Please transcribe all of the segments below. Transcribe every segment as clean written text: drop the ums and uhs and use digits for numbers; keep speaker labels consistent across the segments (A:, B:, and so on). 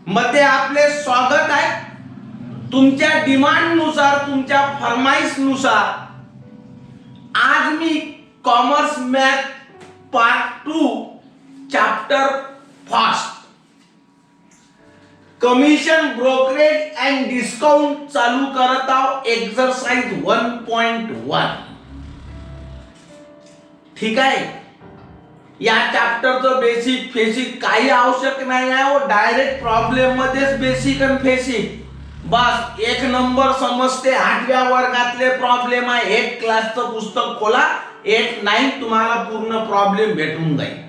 A: मध्ये आपले स्वागत आहे। तुमच्या डिमांड नुसार, तुमच्या फरमाईश नुसार आज मी commerce math part 2 chapter first commission brokerage and discount चालू करत आहोत। एक्सरसाइज 1.1 ठीक आहे। या चॅप्टरचं बेसिक काही आवश्यक नाही आहे, डायरेक्ट प्रॉब्लेम मध्येच बेसिक आणि फेसिक बस एक नंबर समजते। 8व्या वर्गातले प्रॉब्लेम आहे। एक क्लासचं पुस्तक खोला, 8-9 तुम्हाला पूर्ण प्रॉब्लेम भेटून जाईल।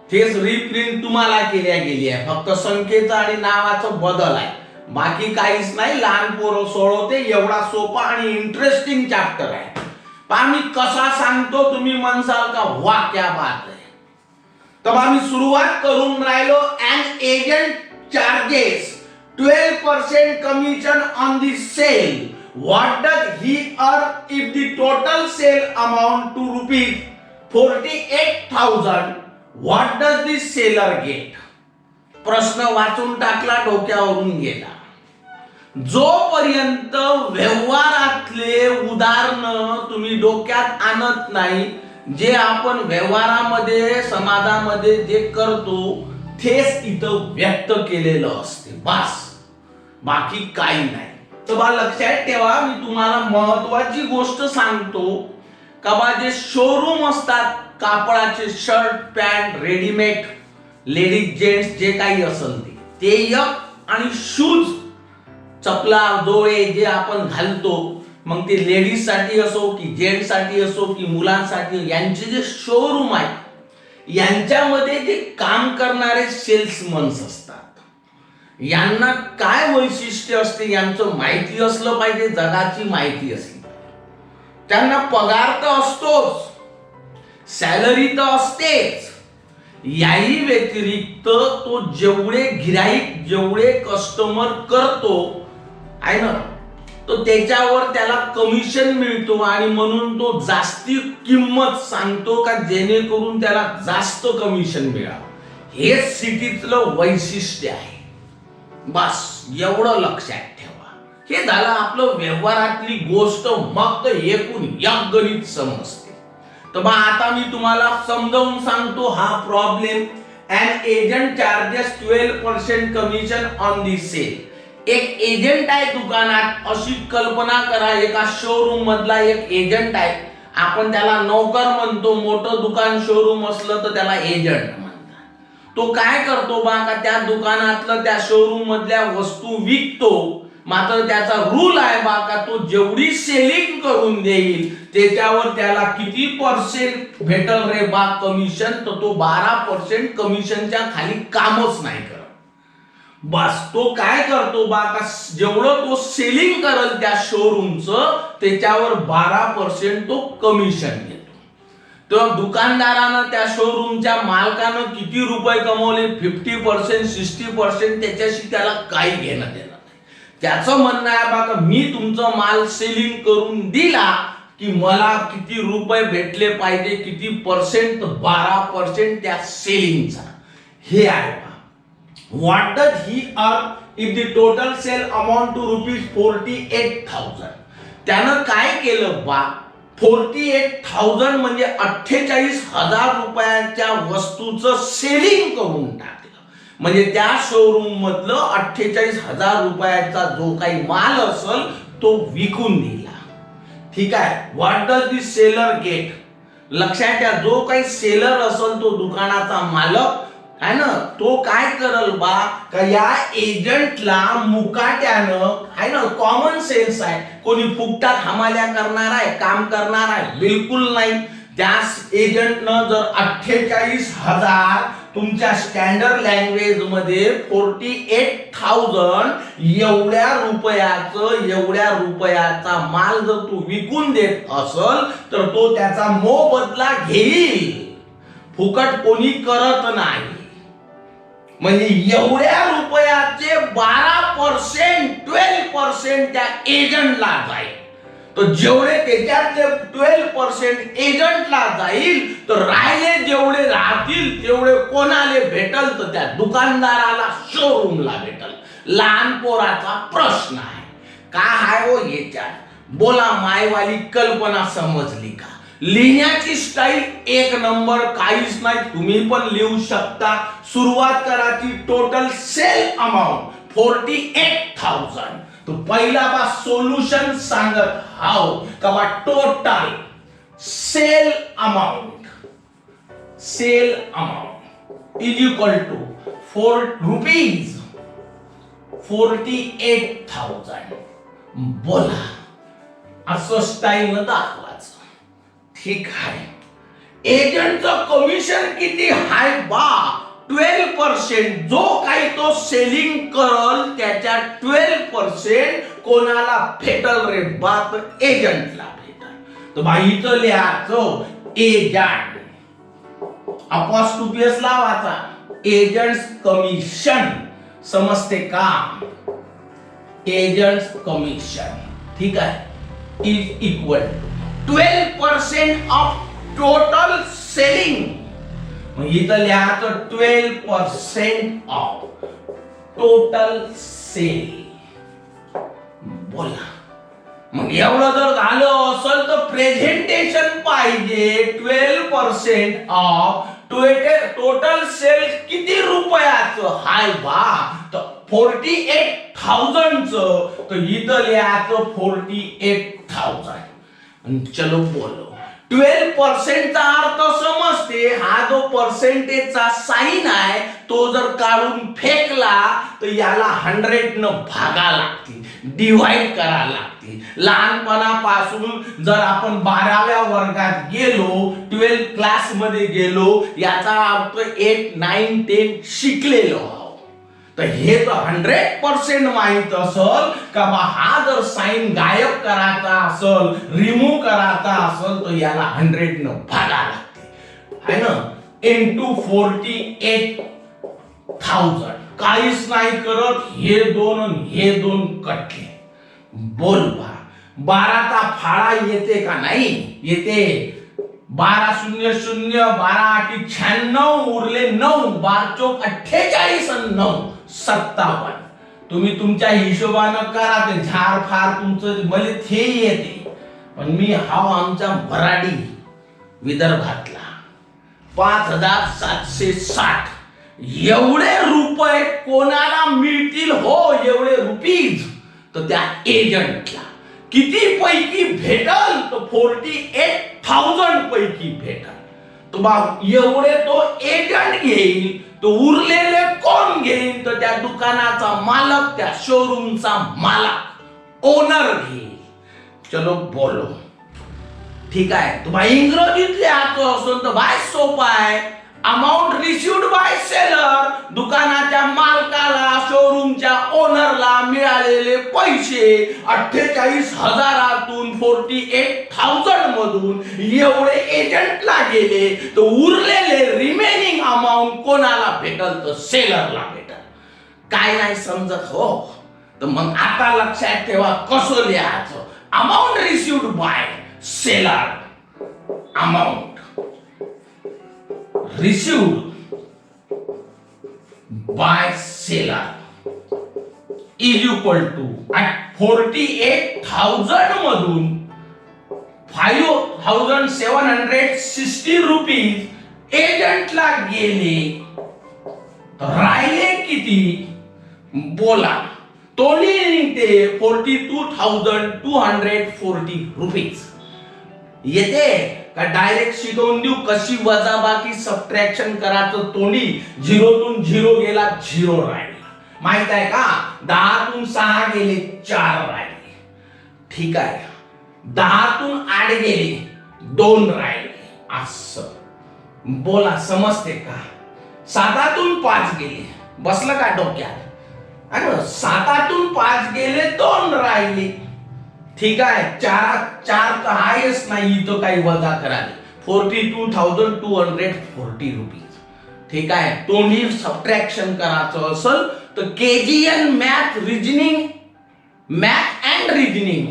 A: तेच रिप्रिंट तुम्हाला केल्या गेली आहे, फक्त संख्येचा आणि नावाचं बदल आहे, बाकी काहीच नाही। लहान पोरं सोडवते एवढा सोपा आणि इंटरेस्टिंग चॅप्टर आहे। पहा मी कसा सांगतो, तुम्ही म्हणसाल का वा क्या बात है। तर आम्ही सुरुवात करून राहिलो। And agent charges 12% commission on the sale. What does he earn if the total sale amount to rupees 48,000? What does the seller get? प्रश्न वाचून टाकला, डोक्यावरून गेला। जोपर्यंत व्यवहारातले उदाहरण तुम्ही डोक्यात आणत नाही, जे आपण व्यवहारामध्ये समाजामध्ये जे करतो तेच इथं व्यक्त केलेलं असते, बस बाकी काही नाही। तर बा लक्षात ठेवा, मी तुम्हाला महत्वाची गोष्ट सांगतो का बा जे शोरूम असतात कापडाचे, shirt pant readymade ladies gents जे काही असेल ते एक, आणि शूज चपला डोळे जे आपण घालतो, मग ते लेडीज साठी असो की जेंट्स साठी असो की मुलांसाठी, यांचे जे शोरूम आहे यांच्यामध्ये जे काम करणारे सेल्समन्स असतात, यांना काय वैशिष्ट्य असते यांचं माहिती असलं पाहिजे, जगाची माहिती असली पाहिजे। त्यांना पगार तर असतोच, सॅलरी तर असतेच, याही व्यतिरिक्त तो जेवढे गिराईक जेवढे कस्टमर करतो आहे ना, तो त्याच्यावर त्याला कमिशन मिळतो, आणि म्हणून तो जास्ती किंमत सांगतो का जेणेकरून त्याला जास्त कमिशन मिळावं। हे सिटीतलं वैशिष्ट्य आहे, बस एवढं लक्षात ठेवा। हे झालं आपलं व्यवहारातली गोष्ट, मग तर एकूण एक गणित समजते। तर मग आता मी तुम्हाला समजावून सांगतो हा problem. And agent charges 12% commission on the sale. एक एजंट आहे दुकानात, अशी कल्पना करा, एका शोरूम मधला एक एजंट आहे, आपण त्याला नोकर म्हणतो। मोठं दुकान शोरूम असलं तर त्याला एजंट म्हणतात। तो काय करतो बा का त्या दुकानातलं त्या शोरूम मधल्या वस्तू विकतो, मात्र त्याचा रूल आहे बा का तो जेवढी सेलिंग करून देईल त्याच्यावर त्याला किती पर्सेंट भेटल रे बा कमिशन, तर तो 12% कमिशनच्या खाली कामच नाही करत। बस तो काय करतो बा का जेवढं तो सेलिंग करल त्या शोरूमचं त्याच्यावर 12% तो कमिशन घेतो। तर दुकानदारानं त्या शोरूमच्या मालकानं किती रुपये कमवले, 50% 60%, त्याच्याशी त्याला काही घेणं देणं नाही। त्याचं म्हणणं आहे बा का मी तुमचं माल सेलिंग करून दिला की मला किती रुपये भेटले पाहिजे, किती पर्सेंट, 12% त्या सेलिंगचा। हे आहे बा। What does he earn if the total sale amount to rupees 48,000? त्यानं काय केलं बा, 48,000 म्हणजे 48,000 रुपयाच्या वस्तूचं सेलिंग करून टाकलं, म्हणजे त्या शोरूम मधलं 48,000 रुपयाचा जो काही माल असेल तो विकून दिला। ठीक आहे। What does the seller get? लक्षात घ्या, जो काही सेलर असेल तो दुकानाचा मालक आहे ना, तो काय करल बा का या एजंटला मुकाट्यानं आहे ना, कॉमन सेन्स आहे, कोणी फुकटात हमाल्या करणार आहे, काम करणार आहे, बिलकुल नाही। त्या एजंटनं जर 48,000 तुमच्या स्टँडर्ड लँग्वेज मध्ये 48,000 एवढ्या रुपयाचा माल जर तू विकून देत असल तर तो त्याचा मोबदला घेईल, फुकट कोणी करत नाही। म्हणजे एवढ्या रुपयाचे 12% 12% त्या एजंटला जाईल। तर जेवढे त्याच्यातले 12% एजंटला जाईल तर राहिले जेवढे राहतील तेवढे कोणाला भेटल तर त्या दुकानदाराला, शोरूमला भेटल. लहान पोराचा प्रश्न आहे. काय आहे हो याच्यात? बोला, मायवाली कल्पना समजली का? लिहिण्याची स्टाईल एक नंबर, काहीच नाही. तुम्ही पण लिहू शकता. सुरुवात करायची. Total sale amount 48,000. तो पहिला बा सोल्युशन सांगत हाव का बा total sale amount is equal to rupees 48,000. बोला, असं स्टाईल न दाखवायचं. ठीक आहे. एजंटचं कमिशन किती हाय बा? 12%. जो काही तो सेलिंग करल त्याच्या 12% कोणाला भेटल रे बा? तर एजंटला भेटल. तर भाई इथं लिहायचं एजंट, अपॉस्ट्रोफी लावायचा. Agent's commission. समजते का? एजंट्स कमिशन, ठीक आहे, is equal to 12% of total selling. मग इथं लिहायचं 12% ऑफ टोटल सेल. बोला, मग एवढं जर झालं असेल तर प्रेझेंटेशन पाहिजे. 12% ऑफ टोटल सेल किती रुपयाचं हाय बा? तर 48,000 च. तर इथं लिहायचं 48,000. चलो बोलो. 12% चा अर्थ समजते. हा जो पर्सेंटेजचा साइन आहे तो जर काढून फेकला तर याला 100 न भागा लागते, डिवाइड करा लागते. लहानपणापासून जर आपण 12व्या वर्गात गेलो, 12 क्लास मध्ये गेलो, याचा अर्थ 8, 9, 10 शिकलेलो आहोत. तर हे तर 100% माहित असल का बा? हा जर साइन गायब करायचा असल, रिमूव्ह करायचा असल तर याला 100 न भागा लागते है ना. इनटू 48,000. काहीच नाही करत. हे दोन कटले. बोल बा, 12चा फाळा येते का? नाही येते. 12 0 0, 12 8 96, उरले 9, 12 चौक 48 आणि 9 57. तुम्ही तुमच्या हिशोबानं करा. ते झाड फार तुमचं भले ते येते, पण मी हा आमच्या मराठी विदर्भातला 5,760 एवढे रुपये कोणाला मिळतील हो? एवढे रुपीज तर त्या एजंटला. किती पैकी भेटल? तर 48,000 पैकी भेटल. तो बा एवढे तो एजंट घेईल. तो उरलेले कोण घेईल? तर त्या दुकानाचा मालक, त्या शोरूमचा मालक, ओनर घेईल. चलो बोलो. ठीक आहे. तो भाई इंग्रजीत लिहायचं असेल तर भाई सोपा आहे. Amount received by seller. दुकानाच्या मालकाला, शोरूमच्या ओनरला मिळालेले पैसे 48,000तून 48,000 मधून एवढे एजंटला गेले. तर उरलेले रिमेनिंग अमाऊंट कोणाला भेटल? तर सेलरला भेटल. काय नाही समजत हो? तर मग आता लक्षात ठेवा कसं लिहायचं. Amount received by seller, amount received by seller is equal to at 48,000 मधून 5,760 रुपीज एजंटला गेले. राहिले किती? बोला. तोनी निघते 42,240 रुपीज. येते का? डायरेक्ट शिकवून देऊ कशी वजाबाकी सबट्रॅक्शन करायचं. तोंडी 0 तून 0 गेला, 0 राहिला. माहित आहे का? 10 तून 6 गेले, 4 राहिले. ठीक आहे. 10 तून 8 गेले, 2 राहिले. असं बोला, समजते का? 7तून 5 गेले, बसलं का डोक्यात? अरे 7तून 5 गेले, 2 राहिले. ठीक आहे. 4 तर आहेच नाही, इथं काही वजा करायला. 42,240 रुपीज. ठीक आहे. तोंडी सबट्रॅक्शन करायचं असेल तर KGN math and reasoning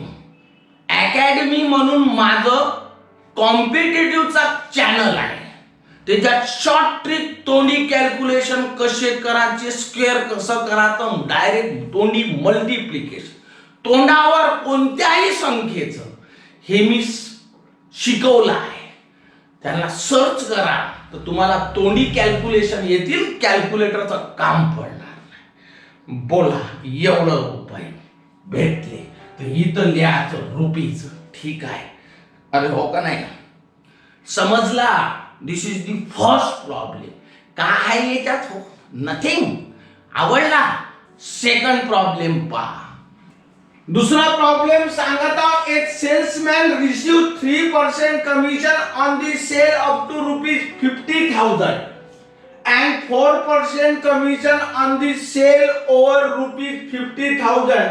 A: academy म्हणून माझं कॉम्पिटिटिव्हचा चॅनल आहे. त्याच्यात शॉर्ट ट्रिक तोंडी कॅल्क्युलेशन कसे करायचे, स्क्वेअर कसं करायचं, डायरेक्ट तोंडी मल्टिप्लिकेशन, तोंडावर कोणत्याही संख्येचं हे मी शिकवलं आहे. त्यांना सर्च करा तर तुम्हाला तोंडी कॅल्क्युलेशन येतील, कॅल्क्युलेटरचं काम पडणार नाही. बोला एवढं रुपये भेटले तर इथं लिहायचं रुपीज. ठीक आहे, अरे हो का नाही, समजला. दिस इज द फर्स्ट प्रॉब्लेम. काय आहे याच्यात? हो नथिंग. आवडला? सेकंड प्रॉब्लेम पहा. दुसरा प्रॉब्लेम सांगत आहोत. एक salesman receive 3% commission on the sale up to ₹50,000 and 4% commission on the sale over ₹50,000.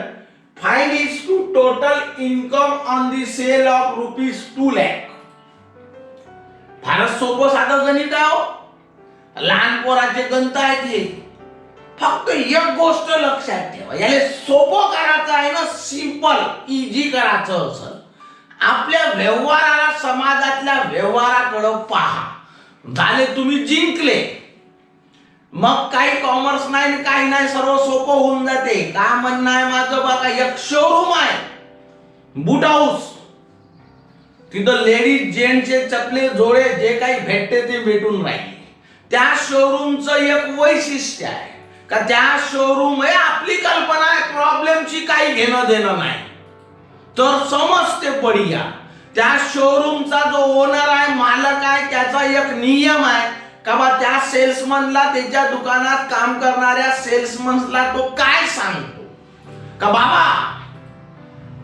A: Find its total income on the sale of ₹2 lakh. फारच सोपं साधं गणित आहे. लहान पोराचे गणित आहे ते. फक्त एक गोष्ट लक्षात ठेवा, याला सोपं करायचं आहे ना, सिंपल इझी करायचं असेल. आपल्या व्यवहाराला, समाजातल्या व्यवहाराकडे पहा. झाले, तुम्ही जिंकले. मग काही कॉमर्स नाही, काही नाही, सर्व सोपं होऊन जाते. का म्हणणं आहे माझं? बघा, एक शोरूम आहे, बूट हाऊस. तिथं लेडीज जेंट्सचे चपले जोडे जे काही भेटते ते भेटून राहिले. त्या शोरूमचं एक वैशिष्ट्य आहे का त्या शोरूम आहे, आपली कल्पना आहे, प्रॉब्लेमची काही घेणं देणं नाही. तर समजते पडिया. त्या शोरूमचा जो ओनर आहे, मालक आहे, त्याचा एक नियम आहे का बा त्या सेल्समनला, त्याच्या दुकानात काम करणाऱ्या सेल्समनला तो काय सांगतो का बाबा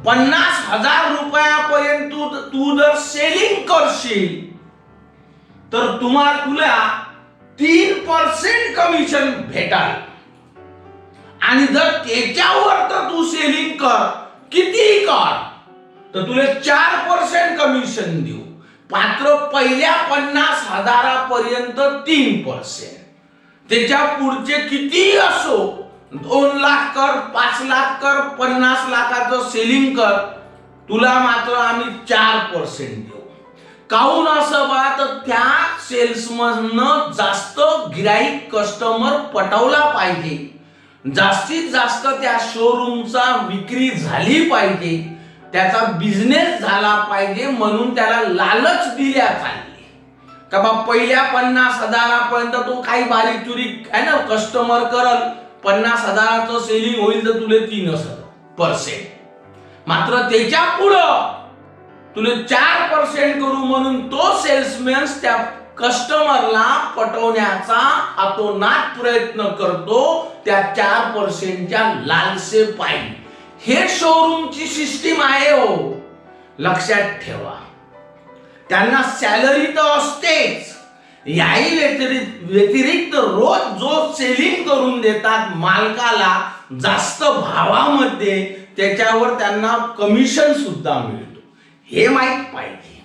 A: 50,000 रुपयापर्यंत तू जर सेलिंग करशील तर तुला 3% कमिशन भेटाल, आणि जर त्याच्यावर तर तू सेलिंग कर, कितीही कर, तर तुला 4% कमिशन देऊ. मात्र पहिल्या 50,000 3%. त्याच्या पुढचे किती असो, 2 लाख कर, 5 लाख कर, 50 लाखाचं सेलिंग कर, तुला मात्र आम्ही 4% देऊ. काहून असं बा? तर त्या सेल्समननं जास्त गिराईक कस्टमर पटवला पाहिजे, जास्तीत जास्त त्या शोरूमचा विक्री झाली पाहिजे, त्याचा बिझनेस झाला पाहिजे, म्हणून त्याला लालच दिल्या चालली का बा पहिल्या 50,000 तो काही बारीक चुरीक आहे ना कस्टमर करल, 50,000चं सेलिंग होईल तर तुले 3%. मात्र त्याच्या पुढं तुले 4% करू म्हणून तो सेल्समॅन त्या कस्टमरला पटवण्याचा अतोनात प्रयत्न करतो, त्या 4%च्या लालसे पायी. हे शोरूमची सिस्टीम आहे हो, लक्षात ठेवा. त्यांना सॅलरी तर असतेच, याही व्यतिरिक्त रोज जो सेलिंग करून देतात मालकाला जास्त भावामध्ये, त्याच्यावर त्यांना कमिशन सुद्धा मिळतो. हे माहित पाहिजे.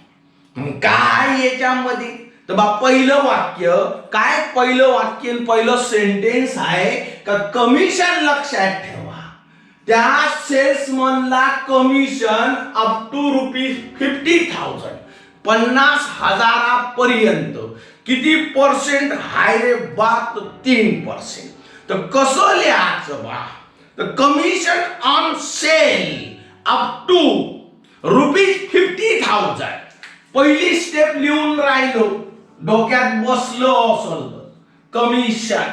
A: काय याच्यामध्ये? तर बा पहिलं वाक्य काय, पहिलं वाक्य पहिलं सेंटेन्स आहे का कमिशन. लक्षात ठेवा, त्या सेल्समनला कमिशन अप टू ₹50,000, 50,000 पर्यंत. किती पर्सेंट हाय रे बा? 3%. तर कसं लिहायचं बा? तर commission on sale up to ₹50,000. पहिली स्टेप लिहून राहिलो, डोक्यात बसलो असेल तर. Commission,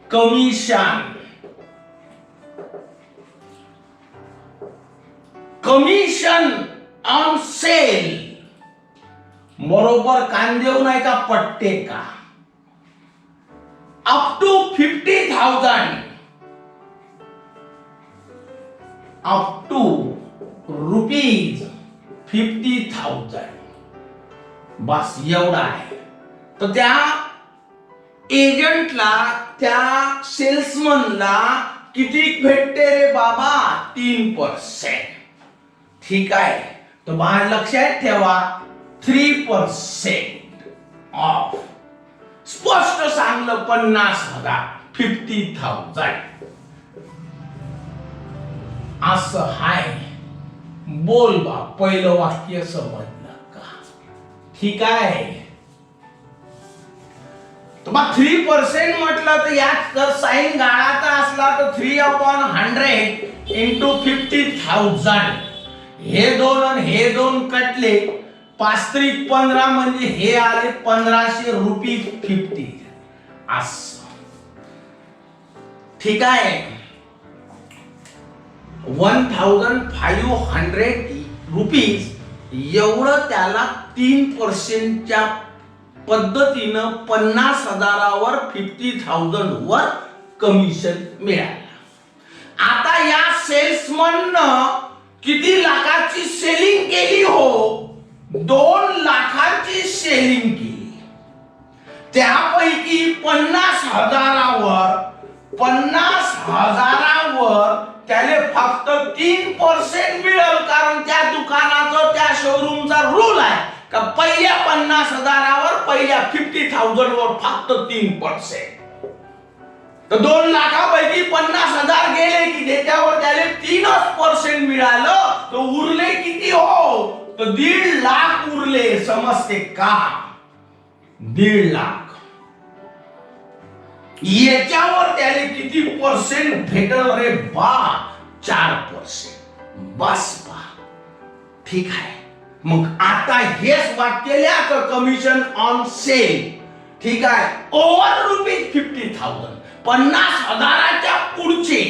A: commission, commission on sale. बरोबर कान देऊ नाही का पट्टे का? Up to 50,000, up to ₹50,000. बस एवढा आहे. तर त्या एजंटला, त्या सेल्समनला किती भेटते रे बाबा? 3%. ठीक आहे. तर बाहेर लक्षात ठेवा 3% ऑफ. स्पष्ट सांगलं 50,000, 50,000 असं आहे. बोल बा, पहिलं वाक्य समजलं का? ठीक आहे. मग 3% म्हटलं तर यात जर साइन गाळाचा असला तर 3/100 इंटू 50,000. हे दोन आणि हे दोन कटले, 5×3=15 म्हणजे हे आले 1500 रुपीज 50 असं. ठीक आहे. 1500 रुपीज एवढं त्याला 3%च्या पद्धतीनं 50,000वर 50,000 वर कमिशन मिळालं. आता या सेल्समननं किती लाखाची सेलिंग केली हो? 2 लाखाची सेलिंग केली. त्यापैकी 50,000वर त्याने फक्त 3% मिळेल, कारण त्या दुकानाचं त्या शोरूमचा रूल आहे का पहिल्या 50,000वर पहिल्या 50,000वर फक्त 3%. तर 2 लाखापैकी 50,000 गेले की त्याच्यावर त्याने 3% मिळालं, तर उरले किती हो? तर 1.5 लाख उरले. समजते का? 1.5 लाख. याच्यावर त्याने किती पर्सेंट भेटल रे बा? 4%. बस बा. ठीक आहे. मग आता हेच वाक्य लिहायचं, कमिशन ऑन सेल. ठीक आहे. ओव्हर ₹50,000, 50,000च्या पुढचे,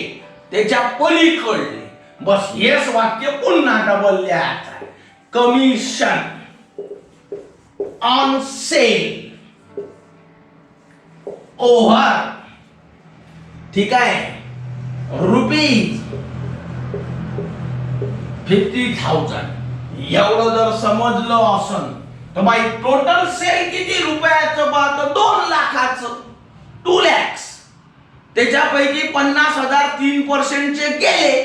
A: त्याच्या पलीकडले. बस हेच वाक्य पुन्हा डबल लिहायचं आहे. कमिशन ऑन सेल ओव्हर, ठीक आहे, ₹50,000. एवढं जर समजलं असन तर बाई टोटल सेल किती रुपयाचं बा? तर 2 लाखाचं, 2 lakhs. त्याच्यापैकी 50,000 3%चे गेले,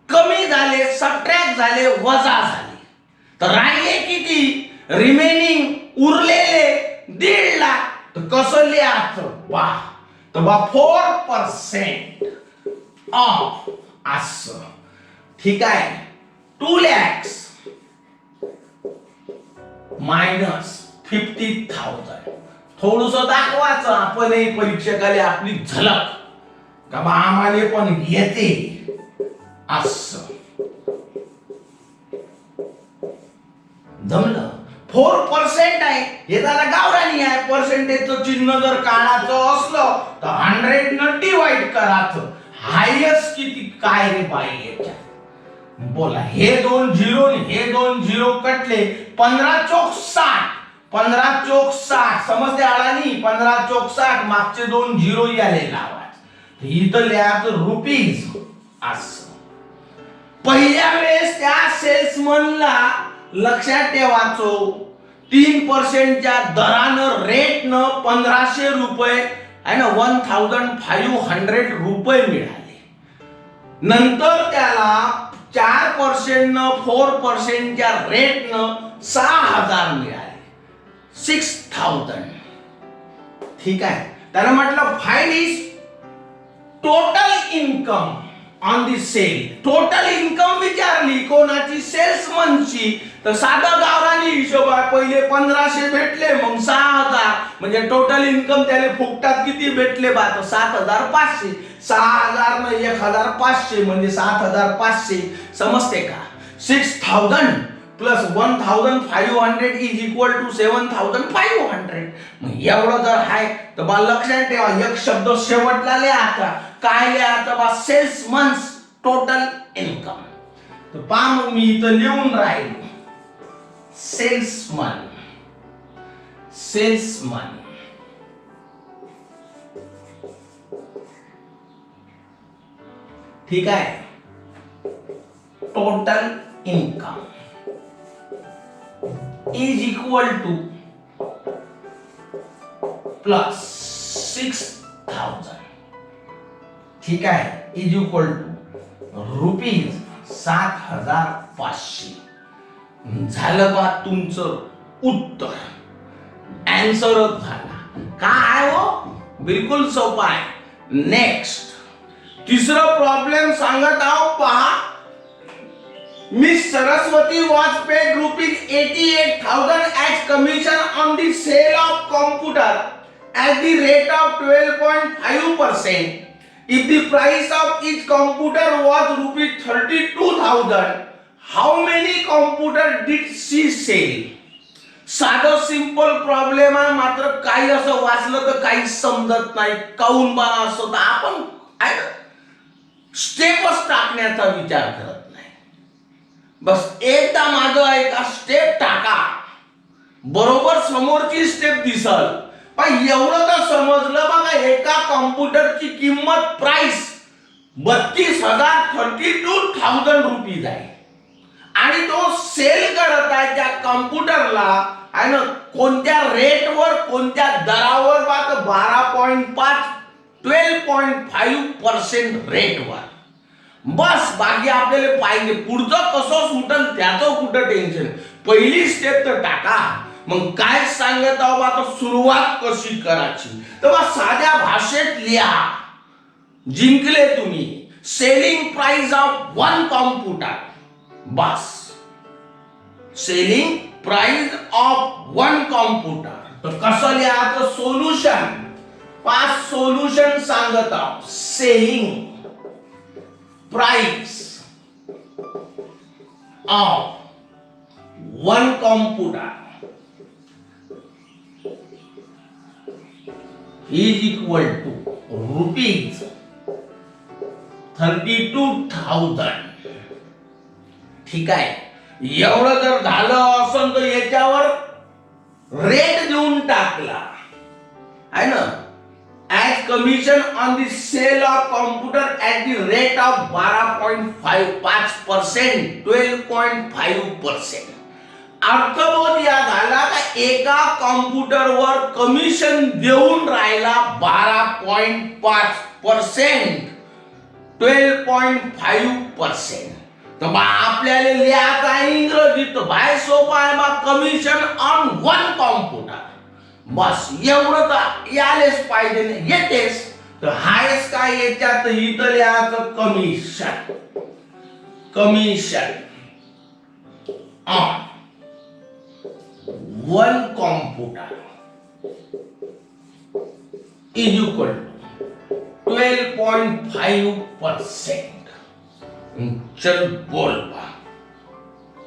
A: कमी झाले, सबट्रॅक्ट झाले, वजा झाले, तर राहिले किती? रिमेनिंग उरलेले 1.5 लाख. तर कसं लिहायचं बा? तर बा 4% ऑफ असं. ठीक आहे. 2 lakhs मायनस 50,000. थोडस दाखवायचं आपणही परीक्षकाले आपली झलक का बा आम्हाला पण येते असं. जमलं? 4% आहे, हे जरा गावरानी आहे. पर्सेंटेजचं चिन्ह जर काढायचं असलं तर 100 न डिवाइड करायचं. हायेस्ट किती काय रे बाई याच्यात? बोला. हे 2 झिरो, हे 2 झिरो कटले, 15 चोक 60. 15 चोक 60 समजते आळानी? 15 चोक 60. मागचे 2 झिरो याले लावायचं. इथं लिहायचं रुपीज असं. पहिल्या वेळेस त्या सेल्समनला लक्षात ठेवायचो 3%च्या दरानं, रेटनं 1500 रुपये आहे ना, 1500 रुपये मिळाले. नंतर त्याला 4% 4%च्या रेटनं 6,000 मिळाले, 6,000. ठीक आहे. त्याला म्हटलं find is total income on the sale. Total income विचारली कोणाची? सेल्समनची. तर साधा गावरानी हिशोब आहे. पहिले 1500 भेटले, मग 6,000, म्हणजे टोटल इन्कम त्याने फुकटात किती भेटले बा? तर 7,500. 6,000 न 1,500 म्हणजे 7,500. समजते का? 6,000 प्लस 1,500 इज इक्वल टू 7,500. मग एवढं जर आहे तर बा लक्षात ठेवा, एक शब्द शेवटला लिहायचा. काय लिहायचं बा? सेल्समन्स टोटल इन्कम. तर पहा मग मी इथं लिहून राहिलो, सेल्समन. सेल्समन ठीक आहे. Total income is equal to plus 6,000. ठीक आहे. Is equal to rupees 7,500. झालं बा तुमचं उत्तर. आन्सरच झाला. काय हो? बिलकुल सोपा आहे. नेक्स्ट तिसरा प्रॉब्लेम सांगत आहो पहा. Miss Saraswati was paid rupees 88,000 as commission on the sale of computer at the rate of 12.5%. If the price of each computer was rupees 32,000, how many computers did she sell? साधं simple problem आहे, मात्र काही असं वाचलं तर काही समजत नाही. काऊन बा असं तर आपण स्टेपच टाकण्याचा विचार करत नाही. बस एकदा माझं ऐका, स्टेप टाका, बरोबर समोरची स्टेप दिसल. पण एवढं तर समजलं बघा, एका कॉम्प्युटरची किंमत प्राइस 32,000 रुपीज आहे आणि तो सेल करत आहे त्या कॉम्प्युटरला आहे ना, कोणत्या रेटवर, कोणत्या दरावर बा, 12.5 12.5% रेटवर. बस बाकी आपल्याला पाहिजे, पुढचं कसं सुटल त्याचं कुठं टेन्शन. पहिली स्टेप तर टाका. मग काय सांगत आहोत आता, सुरुवात कशी करायची तर साध्या भाषेत लिहा. जिंकले तुम्ही. Selling price of one computer. Bus selling price of one computer. तर कसं लिहायचं, सोल्युशन. 5 सोल्युशन सांगत आहोत. Selling price of one computer is equal to rupees 32,000. ठीक आहे. एवढं जर झालं असं तर याच्यावर रेट देऊन टाकला आहे ना, as commission on the sale of computer at the rate of 12.5%, 12.5%. अर्थबोध या झाला का एका कॉम्प्युटरवर कमिशन देऊन राहिला 12.5%, 12.5%. तर बा आपल्याला लिहायचं आहे इंग्रजीत, बाय सोपा आहे बा, कमिशन ऑन वन कॉम्प्युटर. बस एवढं तर यालेच पाहिजे, येतेच. तर हायच काय याच्यात इथं लिहायचं, commission. Commission on one computer is equal to 12.5%. चल बोल बा.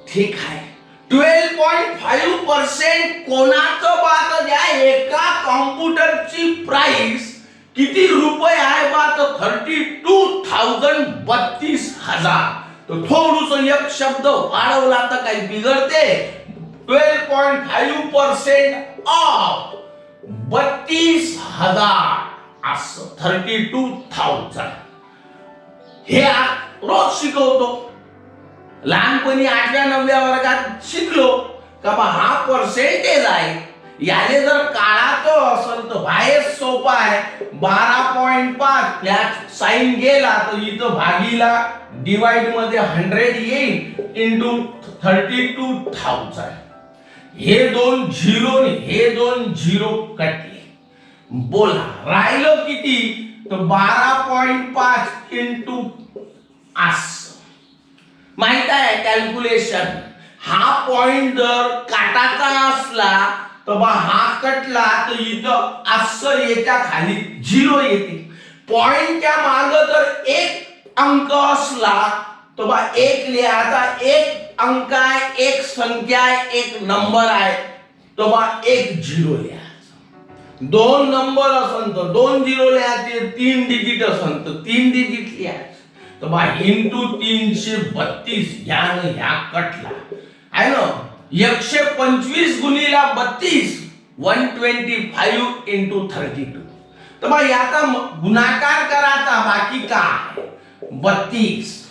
A: ठीक आहे. 12.5% कोणाचं बात द्या, एका कॉम्प्युटरची प्राइस किती रुपये आहे बा, तर 32,000, 32,000. तर थोडस एक शब्द वाढवला तर काही बिघडते. 12.5% ऑफ 32,000 असं 32,000. हे रोज शिकवतो. लहानपणी 8व्या 9व्या वर्गात शिकलो का बा हा पर्सेंटेज आहे. याने जर काढायचं असेल तर बाहेर सोपा आहे. 12.5 त्यात साइन गेला तर इथं भागीला डिवाइड मध्ये 100 येईल इंटू 32,000. हे दोन झिरो, हे दोन झिरो कटले. बोला राहिलं किती, तर 12.5 इंटू असं. माहित आहे कॅल्क्युलेशन. हा पॉइंट जर काटाचा असला तर बा हा कटला तर इथं असं याच्या खाली झिरो येते. पॉइंटच्या मागे जर एक अंक असला तर बा एक लिहायचा, एक अंक आहे, एक संख्या आहे, एक नंबर आहे, तर बा एक झिरो लिहायचं. दोन नंबर असन तर दोन झिरो लिहायचे, 3 डिजिट असन तर 3 डिजिट लिहायचं. तर बा इंटू 332 यानं ह्या कटला आहे ना. 125 गुणिला 32, 125 इंटू 32. तर बा याचा गुणाकार करायचा, बाकी काय 32.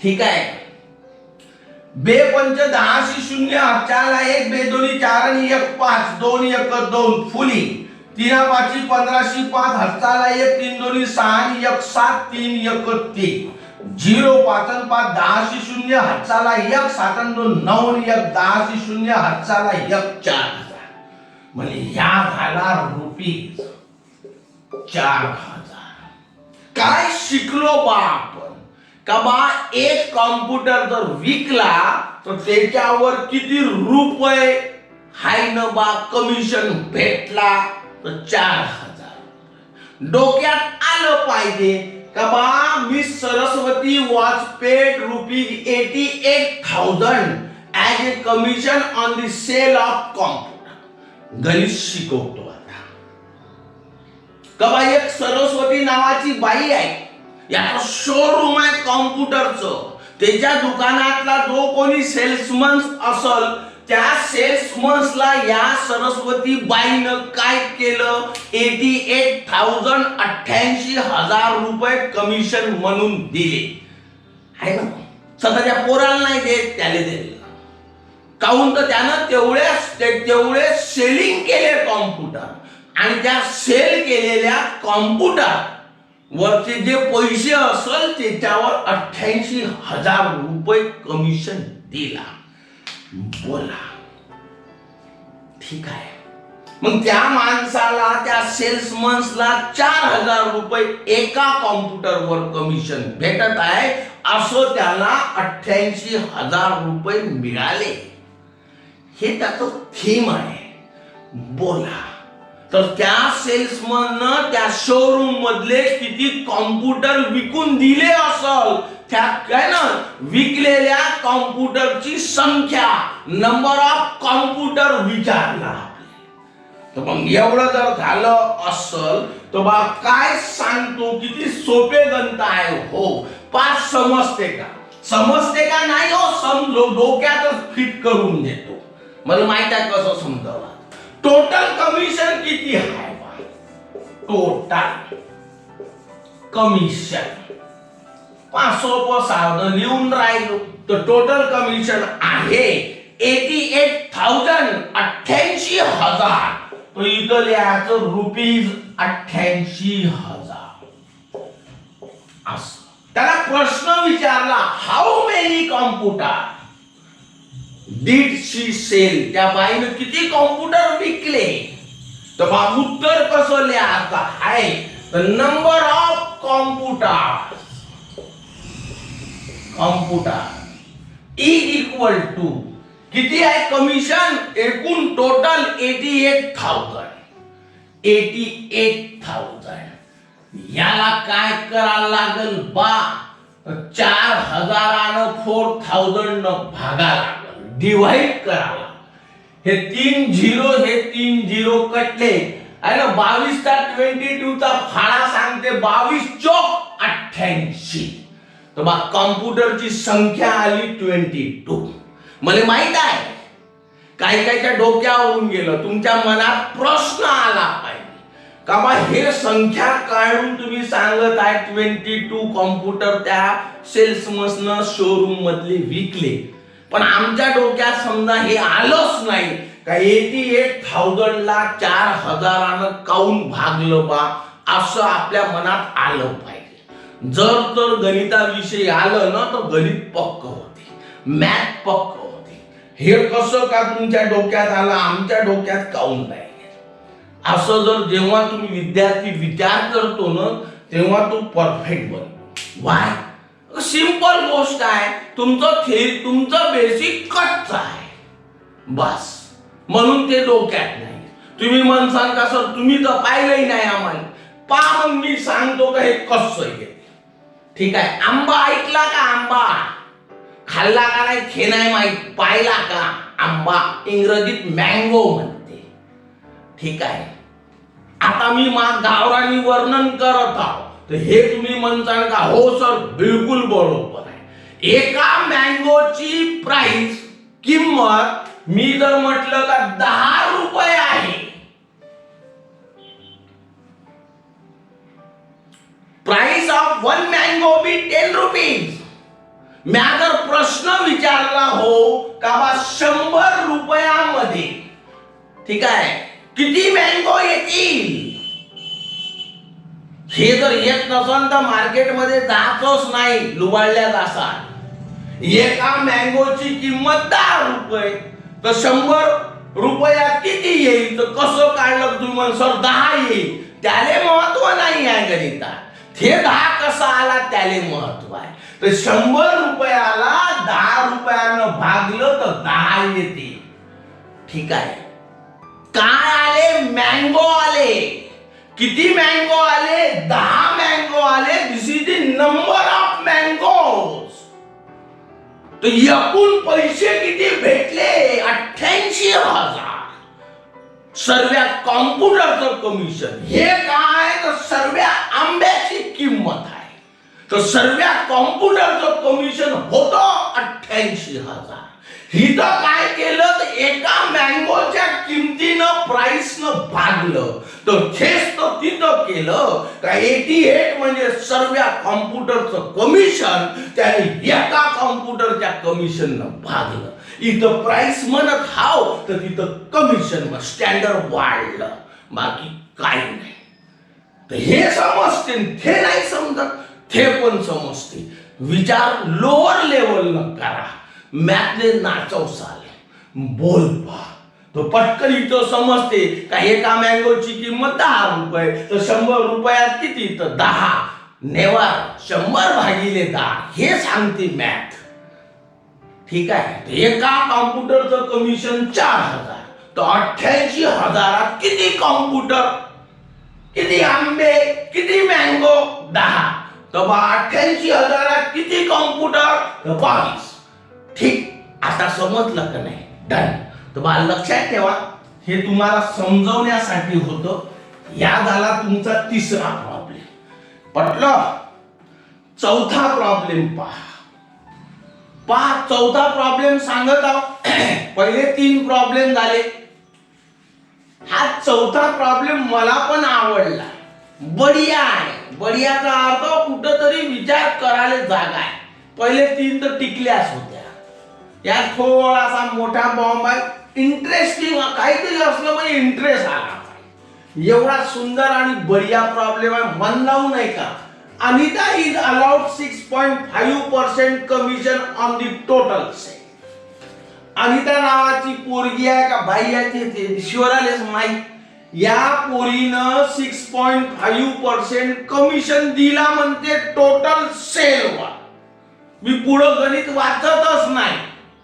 A: ठीक आहे. 2 पंच 10 0, 4 1, 2 दोन्ही 4 आणि 1 5, 2 1 2 फुली, 3 5 15 5, हस्ताला 1, 3 दोन्ही 6 आणि 1 7, 3 1 3, 0 5 5 10 0, हस्ताला 1 7 2 9 आणि 1 10 0, हस्ताला 1 4,000. म्हणजे ह्या झाला रुपीज 4,000. काय शिकलो बा आपण, का बा एक कॉम्प्युटर जर विकला तर त्याच्यावर किती रुपये हाय न बा कमिशन भेटला तर 4,000. डोक्यात आलं पाहिजे का बा miss Saraswati was paid ₹88,000 as a commission on the sale of computer. गणित शिकवतो आता का बा एक सरस्वती नावाची बाई आहे, याचं शोरूम आहे कॉम्प्युटरचं. त्याच्या दुकानातला जो कोणी सेल्समन असल त्या सेल्समन्सला या सरस्वती बाईनं काय केलं, 88,000 कमिशन म्हणून दिले आहे ना. स्वतःच्या पोराला नाही देत, त्याला दिले. काहून तर त्यानं तेवढे सेलिंग केले कॉम्प्युटर, आणि त्या सेल केलेल्या कॉम्प्युटर वरचे जे पैसे असल त्याच्यावर 88,000 कमिशन दिला. बोला ठीक आहे. मग त्या माणसाला त्या सेल्समन्सला 4,000 एका कॉम्प्युटरवर कमिशन भेटत आहे, असं त्याला 88,000 मिळाले. हे त्याचं थीम आहे. बोला तर त्या सेल्समननं त्या शोरूम मधले किती कॉम्प्युटर विकून दिले असल, त्या काय ना विकलेल्या कॉम्प्युटरची संख्या, नंबर ऑफ कॉम्प्युटर विचारला. तर मग एवढं जर झालं असल तर बा काय सांगतो, किती सोपे गणित आहे. हो पाच समजते का? समजते का नाही हो, समजो डोक्यातच फिट करून देतो. मला माहित आहे कसं समजावं. टोटल कमिशन किती आहे? टोटल कमिशन 500 साधं लिहून राहिलो तर टोटल कमिशन आहे 88,000 88,000. तो इथं लिहायचं ₹88,000 असं. त्याला प्रश्न विचारला, how many computer did she sell? त्या बाईनं किती कॉम्प्युटर विकले? तर बा उत्तर कसं लिहायचं आहे, तर number of computer is equal to किती आहे कमिशन, एकूण टोटल 88,000. याला काय करायला लागल बा, 4,000 4,000 न भागा लागल, डिवाइड करा. हे 3 झिरो कटले आहे ना. 22 चा 22 चा फाळा सांगते 22 चोक 88. तर बा कॉम्प्युटरची संख्या आली 22. मला माहित आहे काही काहीच्या डोक्यावरून गेलं, तुमच्या मनात प्रश्न आला पाहिजे का बा हे संख्या काढून तुम्ही सांगत आहे 22 कॉम्प्युटर त्या सेल्समननं शोरूम मधले विकले. पण आमच्या डोक्यात समजा हे आलंच नाही का 88,000 ला 4,000 काऊन भागलं बा, असं आपल्या मनात आलं पाहिजे. जर तर गणिताविषयी आलं ना तर गणित पक्क होते, मॅथ पक्क होते. हे कसं का तुमच्या डोक्यात आलं, आमच्या डोक्यात काऊन नाही? असं जर जेव्हा तुम्ही विद्यार्थी विचार करतो ना तेव्हा तो परफेक्ट बनतो. वाय? सिंपल गोष्ट आहे. तुमचं बेसिक कच्च आहे बस, म्हणून ते डोक्यात नाही. तुम्ही म्हणसाल का सर तुम्ही तर पाहिलंही नाही आम्हाला, पहा मग मी सांगतो का हे कसं येते. ठीक आहे. आंबा ऐकला का? आंबा खाल्ला का नाही हे नाही माहित, पाहिला का? आंबा इंग्रजीत मँगो म्हणते. ठीक आहे. आता मी गावरानी वर्णन करत आहो तर हे तुम्ही म्हणताल का हो सर बिलकुल बरोबर आहे. एका मँगोची प्राइस किंमत मी जर म्हटलं का 10 रुपये आहे, price of 1 mango be 10 rupees. मी जर प्रश्न विचारला हो का बा 100 रुपयामध्ये ठीक आहे किती मँगो येतील, हे जर येत नसेल तर मार्केटमध्ये जातच नाही, लुबाडल्या जासाल. एका मँगोची किंमत 10 रुपये तर 100 रुपयात किती येईल, तर कसं काढलं तुम्ही सर 10 येईल, त्याले महत्व नाही आहे गणितात. ते 10 कसा आला त्याले महत्व आहे. तर 100 रुपयाला 10 रुपयानं भागलं तर 10 येते. ठीक आहे. काय आले? मँगो आले. किती मँगो आले? 10 मँगो आले. This is the number of mangoes. तर एकूण पैसे किती भेटले? 88,000. सर्व कॉम्प्युटरचं कमिशन. हे काय? तर सर्व आंब्याची किंमत आहे. तर सर्व कॉम्प्युटरचं कमिशन होतं 88,000. हिथं काय केलं? तर एका मँगोच्या किमतीनं प्राइसनं भागलं. तर तेच तर तिथं केलं का 88 म्हणजे सर्व कॉम्प्युटरचं कमिशन त्याने एका कॉम्प्युटरच्या कमिशननं भागलं. इथं प्राइस म्हणत हाव तर तिथं कमिशन स्टँडर्ड वाढलं. बाकी काही नाही. तर हे समजते, ते नाही समजत, ते पण समजते. विचार लोअर लेवलनं करा. मॅथले नाचवसाल बोल पा तो पटकन इथं समजते का एका मँगोची किंमत 10 रुपये. तर 100 रुपयात किती? तर 10 नेवार 100 भागिले 10 हे सांगते मॅथ. ठीक आहे. एका कॉम्प्युटरचं कमिशन 4,000. तर 88,000 किती कॉम्प्युटर, किती आंबे, किती मँगो? 10. तर 88,000 किती कॉम्प्युटर? तर 22. ठीक. आता समजलं का नाही? डन. तर बा लक्षात ठेवा, हे तुम्हाला समजवण्यासाठी होतं. या झाला तुमचा तिसरा प्रॉब्लेम. पटलं? चौथा प्रॉब्लेम पहा. चौथा प्रॉब्लेम सांगत आहोत. पहिले 3 प्रॉब्लेम झाले. हा चौथा प्रॉब्लेम मला पण आवडला. बढिया आहे. बढियाचा अर्थ कुठंतरी विचार करायला जागा आहे. पहिले 3 तर टिकल्याच होत्या. यात थोडासा मोठा बॉम्ब आहे. इंटरेस्टिंग काहीतरी असलं म्हणजे इंटरेस्ट आला. एवढा सुंदर आणि बढिया प्रॉब्लेम आहे. मन लावू नाही का? Anita is allowed 6.5% commission on the total sale. Anita नावाची पोरगी आहे का बाई आहे ते शिवरालेच माहित. या पोरीनं 6.5% कमिशन दिला म्हणते टोटल सेलवर. मी पुढं गणित वाचतच नाही,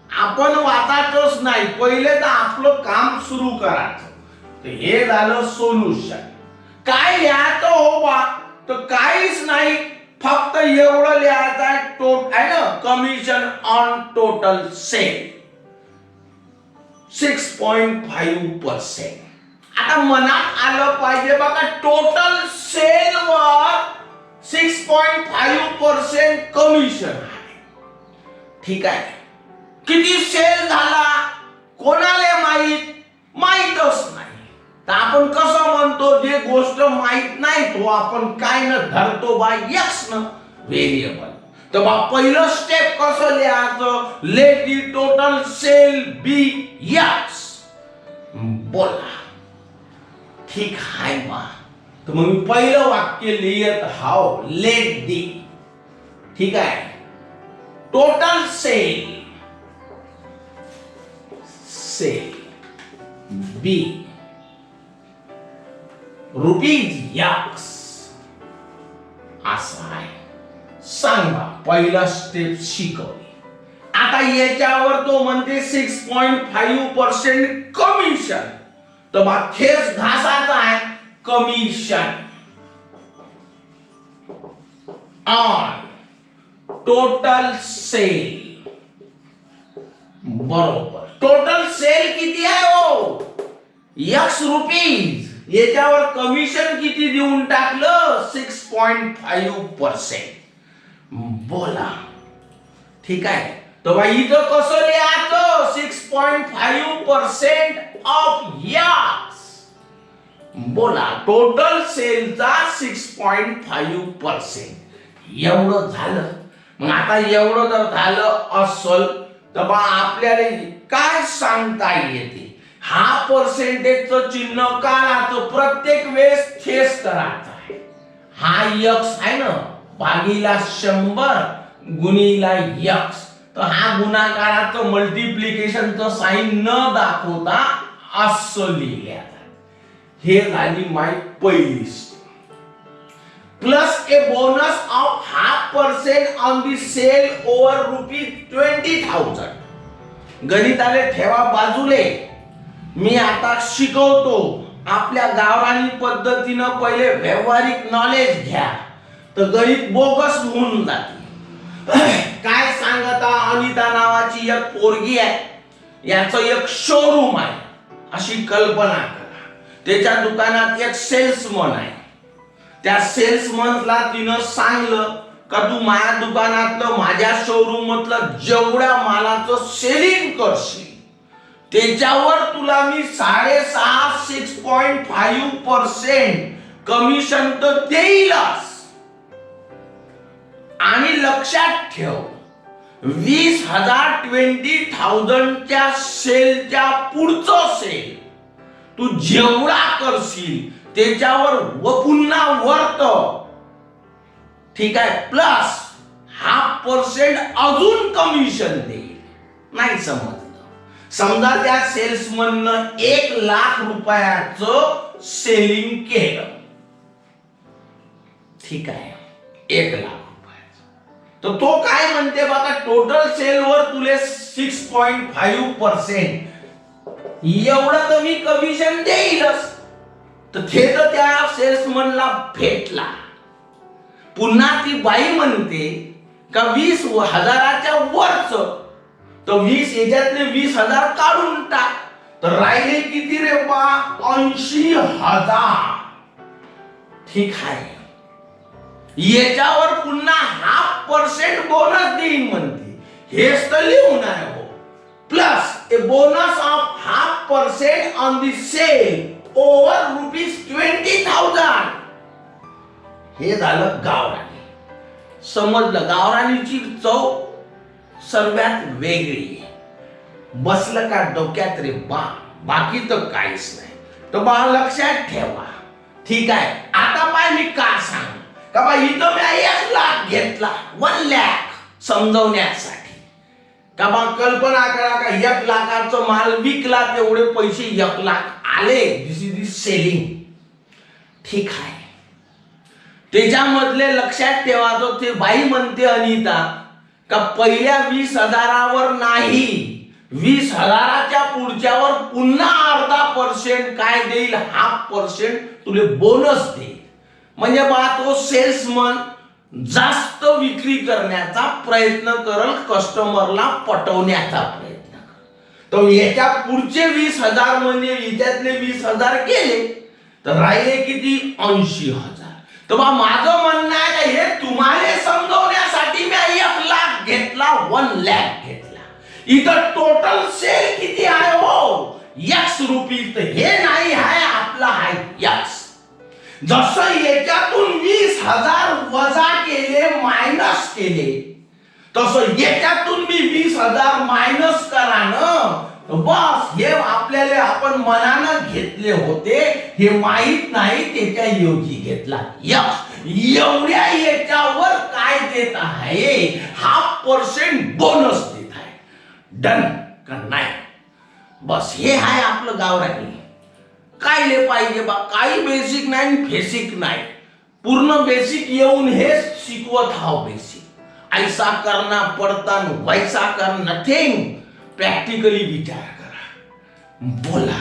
A: आपण वाचायचंच नाही. पहिले तर आपलं काम सुरू करायचं. तर हे झालं सोल्युशन. काय लिहायचं हो बा? तर काहीच नाही, फक्त एवढं लिहायचं आहे ना, कमिशन ऑन टोटल सेल 6.5%. आता मनात आलं पाहिजे बघा, टोटल सेल वर 6.5% कमिशन आहे. ठीक आहे. किती सेल झाला कोणाला माहित? माहितच नाही. तर आपण कसं म्हणतो, जे गोष्ट माहित नाही तो आपण काय न धरतो बा एक्स न व्हेरिएबल. तर बा पहिलं स्टेप कसं लिहायचं? Let the total sale be X. बोला. ठीक आहे बा. तर मग मी पहिलं वाक्य लिहित हाव, लेट दी. ठीक आहे. टोटल सेल बी रुपीज एक्स असं आहे. सांगा. पहिला स्टेप शिकवली. आता याच्यावर तो म्हणते 6.5% कमिशन. तर बा थेच घासाचा आहे कमिशन ऑन टोटल सेल. बरोबर. टोटल सेल किती आहे हो? X rupees. याच्यावर कमिशन किती देऊन टाकलं? 6.5%. बोला. ठीक आहे. तर बाई इथं कसं लिहायचं? 6.5% ऑफ एक्स. बोला. टोटल सेलचा 6.5%. एवढं झालं. मग आता एवढं जर झालं असल तर बा आपल्याला काय सांगता येते? हा पर्सेंटेजचं चिन्ह काढायचं. प्रत्येक वेळेस थेस करायचं आहे. हा एक्स आहे ना, भागीला 100 गुणीला एक्स. तर हा गुणाकाराचं मल्टिप्लिकेशनचं साइन न दाखवता असं लिहिलं. हे झाली माय पहिली. plus a bonus of 0.5% on the sale over ₹20,000. गणिताले ठेवा बाजूले. मी आता शिकवतो. आपल्या गावरानी पद्धतीनं पहिले व्यावहारिक नॉलेज घ्या, तर गणित बोगस होऊन जाते. काय सांगता, अनिता नावाची एक पोरगी आहे, याचं एक शोरूम आहे अशी कल्पना करा. त्याच्या दुकानात एक सेल्समन आहे. त्या सेल्समनला तिनं सांगलं का तू माझ्या दुकानातलं, माझ्या शोरूम मधलं जेवढ्या मालाचं सेलिंग करशील त्याच्यावर तुला मी 6.5% कमिशन तर देईलच. आणि लक्षात ठेव, 20,000 सेलच्या पुढचं सेल तू जेवढा करशील त्याच्यावर पुन्हा वर्त, ठीक आहे, प्लस 0.5% अजून कमिशन देईल. नाही समजलं? समजा त्या सेल्समननं 1,00,000 रुपयाचं सेलिंग केलं, ठीक आहे, 1,00,000 रुपयाचं. तर तो काय म्हणते बघा, टोटल सेलवर तुले 6.5% एवढं तर मी कमिशन देईलच. तर ते तर त्या सेल्समनला भेटला. पुन्हा ती बाई म्हणते का 20,000च्या वरच, तर 20 याच्यातले 20,000 काढून टाक, तर राहिले किती रे बा, 80,000. ठीक आहे, याच्यावर पुन्हा 0.5% बोनस देईन म्हणते. हेच तर लिहून आहे हो. Plus a bonus of 0.5% on the sale over ₹20,000. हे झालं गावरानी. समजलं? गावरानीची चव सर्वात वेगळी. बसलं का डोक्यात रे बा? बाकी तर काहीच नाही. तर बा लक्षात ठेवा, ठीक आहे. आता पाय मी का सांग का बा, इथं मी 1,00,000 घेतला, 1,00,000 समजवण्यासाठी. का बा कल्पना करा का 1,00,000चा माल विकला, तेवढे पैसे 1,00,000 आले. दिस इज द सेलिंग, ठीक आहे. त्याच्यामधले लक्षात ठेवायचं, ते बाई म्हणते अनिता का पहिल्या 20,000वर नाही, 20,000च्या पुढच्यावर पुन्हा 0.5% काय देईल, 0.5% तुले बोनस देईल. म्हणजे बा तो सेल्समन जास्त विक्री करण्याचा प्रयत्न करल, कस्टमरला पटवण्याचा प्रयत्न करल. तर याच्या पुढचे 20,000 म्हणजे याच्यातले 20,000 गेले, तर राहिले किती, 80,000. तर बा माझं म्हणणं आहे का, हे तुम्हाला समजवण्यासाठी मी 1,00,000 घेतला, 1,00,000 घेतला. इथं टोटल सेल किती आहे हो, X रुपये. तर हे नाही आहे, आपला आहे X. जसं याच्यातून 20,000 वजा केले, मायनस केले, तसं याच्यातून मी 20,000 मायनस करा ना. बस हे आपल्याला आपण मनानं घेतले होते, हे माहित नाही, त्याच्या योगी घेतला X. एवढ्या याच्यावर काय देत आहे, 0.5% बोनस देत आहे. डन का नाही? बस हे आहे आपलं गावरानी. काय ले पाहिजे बा, काही बेसिक नाही, फेसिक नाही, पूर्ण बेसिक येऊन हे शिकवत हाव. बेसिक ऐसा करना पडता, वैसा कर नथिंग. प्रॅक्टिकली विचार करा, बोला.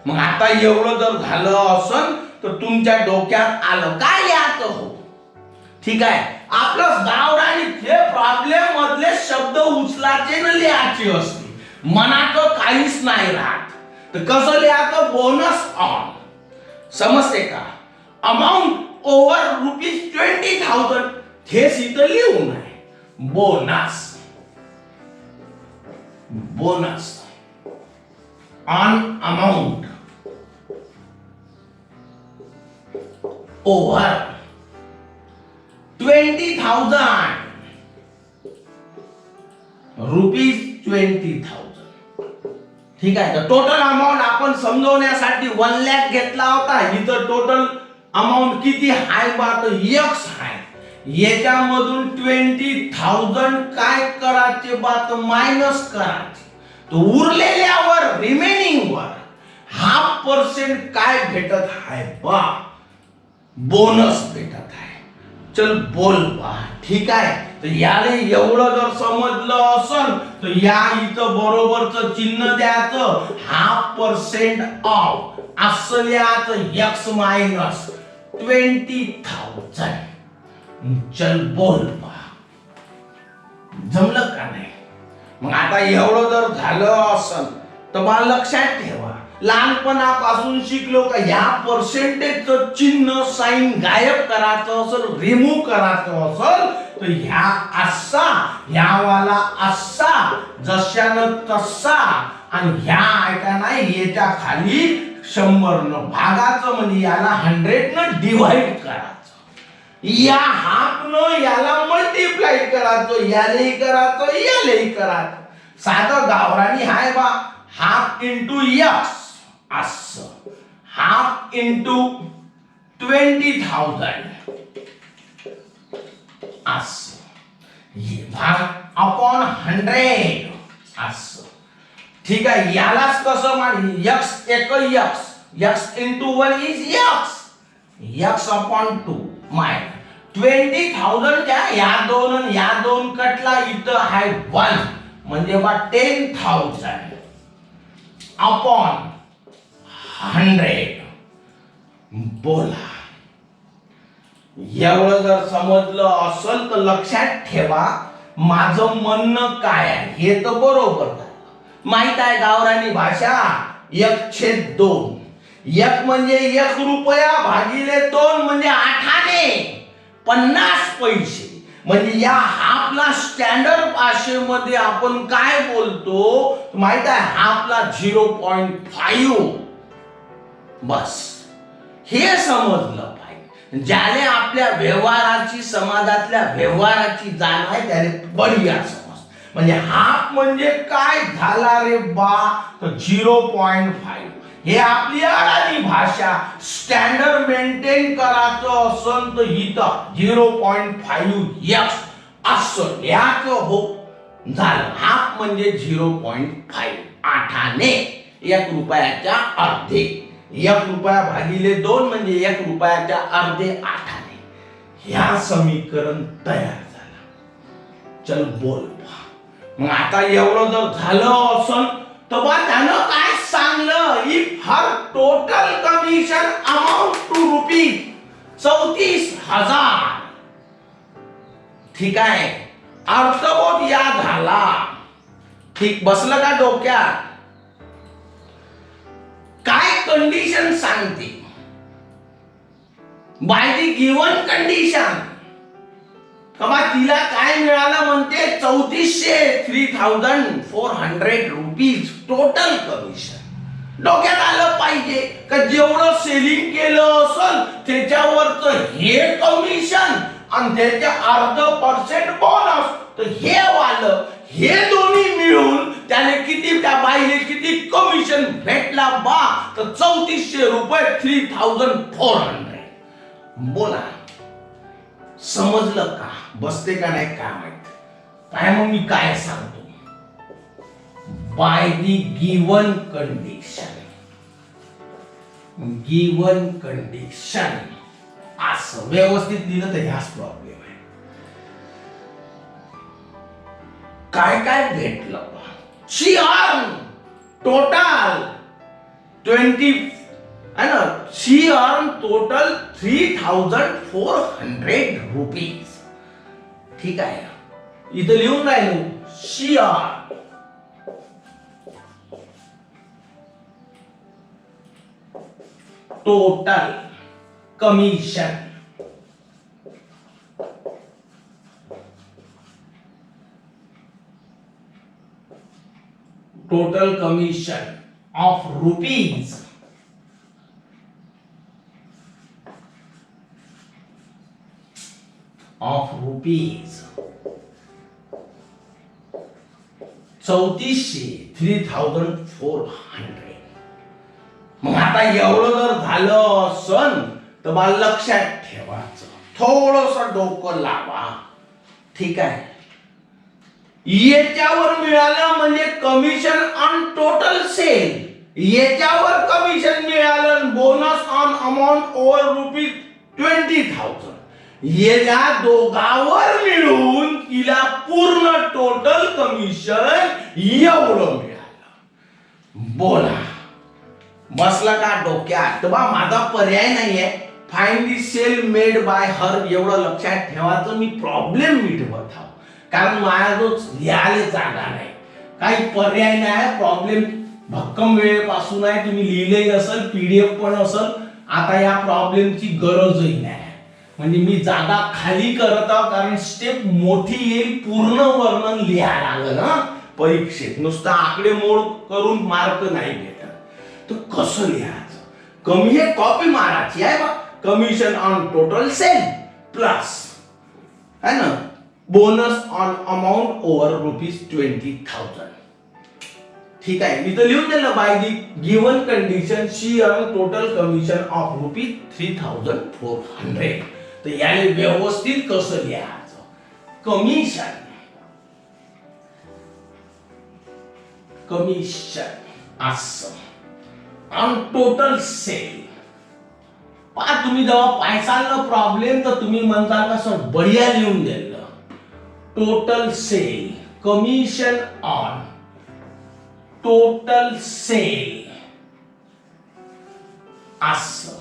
A: मग आता एवढं जर झालं असन तर तुमच्या डोक्यात आलं काय लिहायचं हो, ठीक आहे. आपलं गावरानी ते प्रॉब्लेम मधले शब्द उचलाचे न लिहायचे असते, मनाचं काहीच नाही राहत. तर कसं लिहायचं, बोनस ऑन, समजते का, अमाऊंट ओव्हर ₹20,000. हेच इथं लिहून आहे, bonus. Bonus on amount over ₹20,000. ठीक आहे. तर टोटल अमाऊंट आपण समजवण्यासाठी 1,00,000 घेतला होता. इथं टोटल अमाऊंट किती आहे बा, तर X आहे. याच्यामधून 20,000 काय करायचे बा, तर मायनस करायचे. तो उरलेल्यावर, रिमेनिंग वर 0.5% काय भेटत आहे बा, बोनस भेटत आहे. चल बोल बा. ठीक आहे. तर याला एवढं जर समजलं असल तर या इथं बरोबरच चिन्ह द्यायचं, 1/2% ऑफ असं लिहायचं, x मायनस 20,000. चल बोल बा. जमलं का नाही? मग आता एवढं जर झालं असल तर मला लक्षात ठेवा, लहानपणापासून शिकलो का या पर्सेंटेजचं चिन्ह साईन गायब करायचं असेल, रिमूव्ह करायचं असेल तर ह्या असा, ह्यावाला असा, जशानं तसा, आणि ह्या ऐका नाही याच्या खाली 100 न भागाचं, म्हणजे याला 100 न डिवाइड करायचं, या हाफ न याला मल्टिप्लाय करायचं, यालाही करायचं, यालाही करायचं. साधं गावरानी हाय बा, हाफ इंटू एक्स असं, हाफ इंटू 20,000 असं, भाग अपॉन 100 असं. ठीक आहे. यालाच कसं मांडली, एक्स एक x, x into 1 is x, x upon 2 माय 20,000 च्या या दोन कटला, इथं आहे 1 म्हणजे बा 10,000 अपॉन 100. बोला. एवढं जर समजलं असेल तर लक्षात ठेवा माझं म्हणणं काय आहे हे तर बरोबर झालं. माहित आहे गावरानी भाषा 1/2. 1 म्हणजे 1 रुपया भागिले 2 म्हणजे 8 आणे 50 पैसे. म्हणजे या हाफला स्टँडर्ड भाषेमध्ये आपण काय बोलतो माहित आहे, हाफला 0.5. बस हे समजलं पाहिजे. ज्याने आपल्या व्यवहाराची, समाजातल्या व्यवहाराची जाण आहे त्याने बढिया समज. म्हणजे हाफ म्हणजे काय झाला रे बा, तर 0.5. हे आपली अडाणी भाषा. स्टँडर्ड मेंटेन करायचं असेल तर इथं 0.5x असं लिहायचं हो. झालं. हाफ म्हणजे 0.5, 8 आणे 1 रुपयाच्या अर्धे. 1 रुपया भागिले 2 म्हणजे 1 रुपयाच्या अर्धे 8 आणे. ह्या समीकरण तयार झालं. चल बोल. मग आता एवढं जर झालं असन तर बा त्यानं काय सांगलं, if her total commission amount to rupees 34,000. ठीक आहे. अर्थबोध या झाला. ठीक बसलं का डोक्यात? काय कंडिशन सांगते, बाय दी गिवन कंडिशन. कमा तिला काय मिळालं म्हणते, 3,400 रुपीज टोटल कमिशन. डोक्यात आलं पाहिजे का जेवढं सेलिंग केलं असेल त्याच्यावरच हे कमिशन आणि त्याच्या 0.5% बोनस, तर हे वालं हे दोन्ही मिळून त्याने किती, त्या बाईने किती कमिशन भेटला बा, तर 3,400 रुपये, 3,400. बोला. समजलं का? बसते का नाही काय माहित. काय मग मी काय सांगतो, by the given condition, given condition असं व्यवस्थित लिहिलं तर ह्याच प्रॉब्लेम आहे. काय काय भेटलं, शी अर्न टोटल 20 है ना, शी अर्न टोटल 3,400 रुपीज. ठीक आहे. इथं लिहून राहिलो, she earn total commission of rupees 3,400. मग आता एवढं जर झालं असन तर मला लक्षात ठेवायचं, थोडस डोकं लावा. ठीक आहे. याच्यावर मिळालं म्हणजे कमिशन ऑन टोटल सेल, याच्यावर कमिशन मिळालं bonus on amount over rupees 20,000, या दोघावर मिळून तिला पूर्ण टोटल कमिशन एवढं मिळालं. बोला, बसला का डोक्यात? तर माझा पर्याय नाहीये. Find the sale made by her एवढं लक्षात ठेवायचं. मी प्रॉब्लेम मिटवत आहो, कारण माझा जो लिहायला जागा नाही, काही पर्याय नाही. प्रॉब्लेम भक्कम वेळेपासून आहे, तुम्ही लिहिलेही असेल, पीडीएफ पण असेल. आता या प्रॉब्लेमची गरजही नाही, म्हणजे मी जागा खाली करत आहो, कारण स्टेप मोठी येईल, पूर्ण वर्णन लिहायला लागलं ना परीक्षेत. नुसतं आकडेमोड करून मार्क नाही भेटत. तर कसं लिहायचं? कमी हे कॉपी मारायची आहे बा. Commission on total sale plus है ना बोनस ऑन अमाउंट ओव्हर ₹20,000. ठीक आहे, मी तर लिहून दिलं. By the given condition she earn total commission of ₹3,400. तर याने व्यवस्थित कसं लिहायचं? कमिशन असं ऑन टोटल सेल. पहा, तुम्ही जेव्हा पायसाल प्रॉब्लेम तर तुम्ही म्हणता कसं बढिया लिहून दिलं. Total sale, commission on total sale असं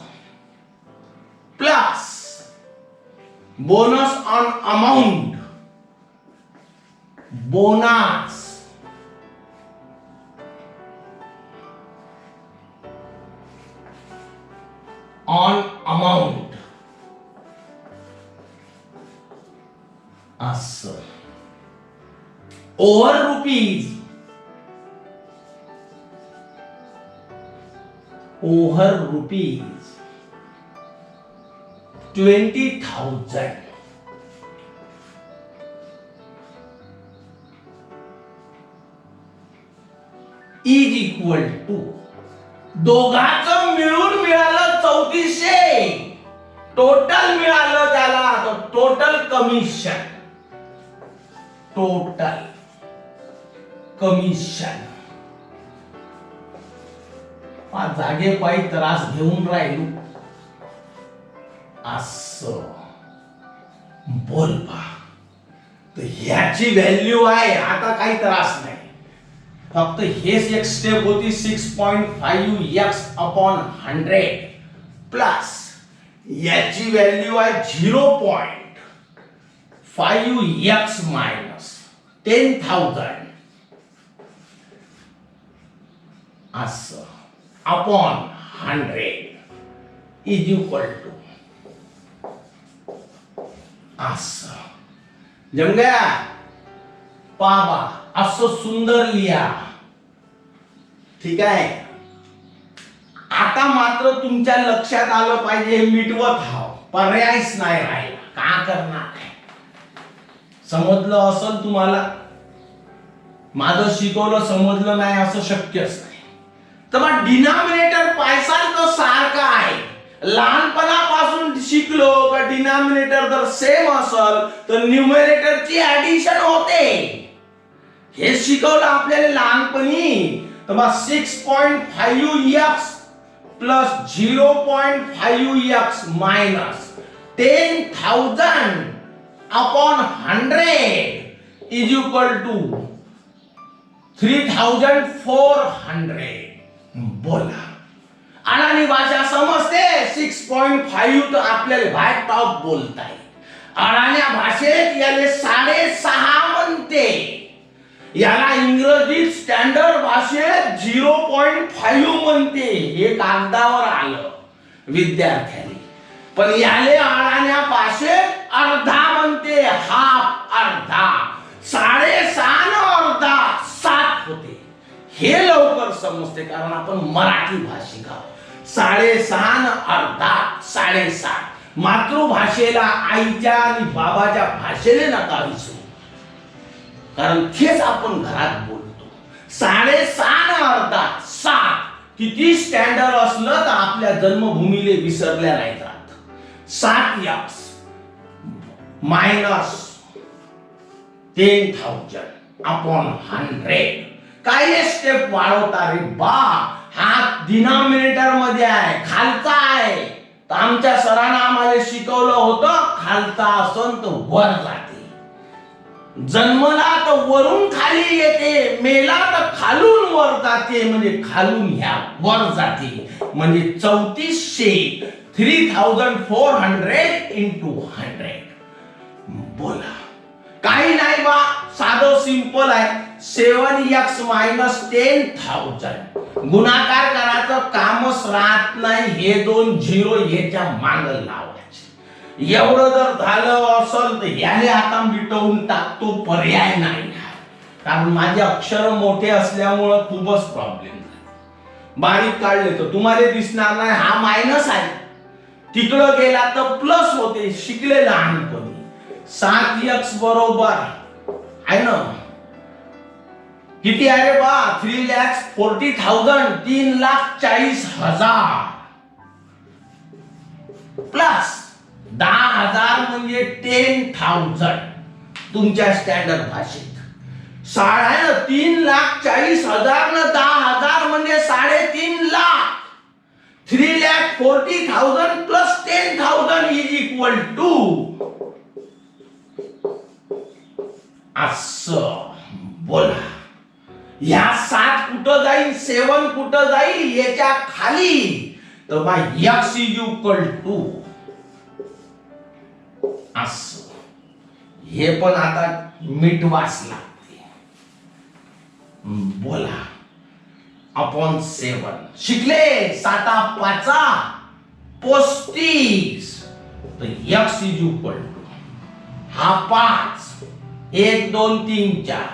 A: plus bonus on amount, bonus on amount असं ओव्हर ₹20,000 इज इक्वल टू दोघांचं मिळून मिळालं 3400. टोटल मिळालं त्याला, तर टोटल कमिशन, टोटल कमिशन. जागे पायी त्रास घेऊन राहिलो असं बोल पा. तर ह्याची व्हॅल्यू आहे, आता काही त्रास नाही. फक्त हेच एक स्टेप होती. 6.5x/100 प्लस याची व्हॅल्यू आहे 0.5x मायनस 10,000 असं अपॉन 100 इज इक्वल टू असं. जम गया? पाबा असं सुंदर लिहा. ठीक आहे. आता मात्र तुमच्या लक्षात आलं पाहिजे, हे मिटवत हाव, पर्यायच नाही राहिला. का करणार? समजलं असेल तुम्हाला? माझं शिकवलं समजलं नाही असं शक्यच नाही. तर मग डिनॉमिनेटर पायसाल तर सारखा आहे. लहानपणापासून शिकलो का डिनॉमिनेटर जर सेम असेल तर न्यूमरेटरची ऍडिशन होते. हे शिकवलं आपल्याला लहानपणी. तर मग 6.5x plus 0.5x minus 10,000 upon 100 is equal to 3,400. बोला, अडाणी भाषा समजते. 6.5 तर आपल्याला बाय टॉप बोलताय. अडाण्या भाषेत याले 6.5 म्हणते. याला इंग्रजीत स्टँडर्ड भाषेत 0.5 म्हणते. हे कागदावर आलं विद्यार्थ्यांनी. पण याले अडाण्या भाषेत अर्धा म्हणते. हाफ, अर्धा. 6.5 न अर्धा 7 होते. हे लवकर समजते कारण आपण मराठी भाषिक आहोत. 6.5 न अर्धा 7.5. मातृभाषेला, आईच्या आणि बाबाच्या भाषेला नका विसरू, कारण तेच आपण घरात बोलतो. 6.5 न अर्धा 7 किती स्टँडर्ड असलं तर आपल्या जन्मभूमीले विसरल्या नाही जात. 7x minus 10,000 upon 100. काय स्टेप वाढवता रे बा? हा डिनॉमिनेटर मध्ये आहे, खालचा आहे. तर आमच्या सरांना आम्हाला शिकवलं होतं खालचा असन तर वर जाते, जन्मला तर वरून खाली येते, मेला तर खालून वर जाते, म्हणजे खालून ह्या वर जाते, म्हणजे 3400 3400 into 100. बोला काही नाही बा, साधं सिंपल आहे. 7x - 10,000 गुणाकार करायचं कामच राहत नाही. हे 2 झिरो याच्या माग लावायचे. एवढं जर झालं असेल तर याने आता मिटवून टाकतो, पर्याय नाही, कारण माझे अक्षर मोठे असल्यामुळं खूपच प्रॉब्लेम झाला. बारीक काढले तर तुम्हाला दिसणार नाही, हा मायनस आहे, तिकडं गेला तर प्लस होते. शिकले लहानपणी. 7x बरोबर आहे ना, किती आहे रे बा? 3,40,000 3,40,000 प्लस 10,000 म्हणजे 10,000 तुमच्या स्टँडर्ड भाषेत. 3,40,000 न 10,000 म्हणजे 3.5 lakh. 3,40,000 plus 10,000 is equal to असं. बोला या 7 कुठं जाईल, 7 कुठं जाईल याच्या खाली, तर बा x इज इक्वल टू असं. हे पण आता मिटवास लागते. बोला अपॉन 7 शिकले. 7 5 35, तर x इज इक्वल टू हा 5 1 2 3 4.